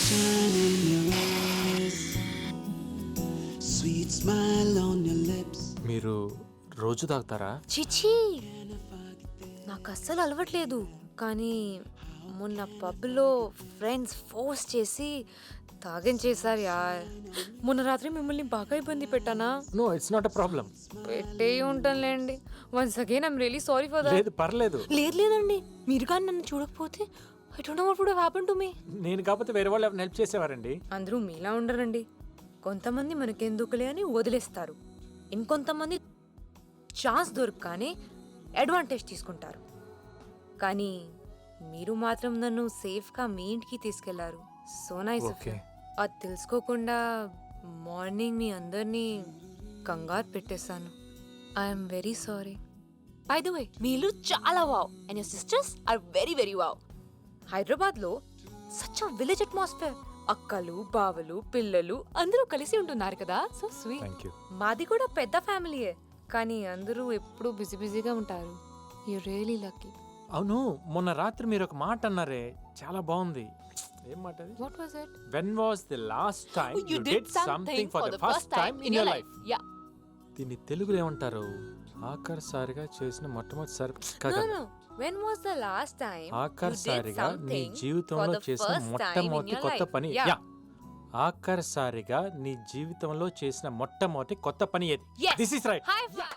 sunshine in your eyes, sweet smile on your lips. మీరు రోజు తాగుతారా? చిచి నాకు అస్సలు అలవట్లేదు, కానీ మొన్న పబ్లో ఫ్రెండ్స్ ఫోర్స్ చేసి తాగించేశారు యార్. మొన్న రాత్రి మిమ్మల్ని బాగా ఇబ్బంది పెట్టానా? No, it's not a problem. పెట్టే ఉంటానులేండి. Once again I'm really sorry for that. లేదు, పర్లేదు. లేదండి, మీరు కానీ నన్ను చూడకపోతే I don't know what would have happen to me. నేను కాకపోతే వేరే వాళ్ళు ఎవరైనా హెల్ప్ చేసేవారండి. అందరూ మీలా ఉండరండి. కొంతమంది మనకెందుకులే అని వదిలేస్తారు, ఇంకొంతమంది ఛాన్స్ దొరకగానే అడ్వాంటేజ్ తీసుకుంటారు. కానీ మీరు మాత్రం నన్ను సేఫ్గా మీ ఇంటికి తీసుకెళ్లారు. So nice of you. అది తెలుసుకోకుండా మార్నింగ్ మీ అందరినీ కంగారు పెట్టేశాను. I'm very sorry. By the way, మీ ఇల్లు చాలా wow and your sisters are very very wow. హైదరాబాద్లో సచ్ అ విలేజ్ అట్మాస్ఫియర్. అక్కలు, బావలు, పిల్లలు అందరూ కలిసి ఉంటున్నారు కదా. So sweet. Thank you. మాది కూడా పెద్ద ఫ్యామిలీయే, కానీ అందరూ ఎప్పుడూ బిజీగా ఉంటారు. You really lucky. అవును, మొన్న రాత్రి మీరు ఒక మాట అన్నారే, చాలా బాగుంది. ఏం మాట అది? What was it? When was the last time you did something for the first time in your life? Yeah. దీన్ని తెలుగులో ఏమంటారు? ఆఖరిసారిగా చేసిన మొట్టమొదటిసారి No. When was the last time ఆఖరిసారిగా నీ జీవితంలో చేసిన మొట్టమొదటి కొత్త పని? యా, ఆఖరిసారిగా నీ జీవితంలో చేసిన మొట్టమొదటి కొత్త పని ఏది? Yes. This is right. High five.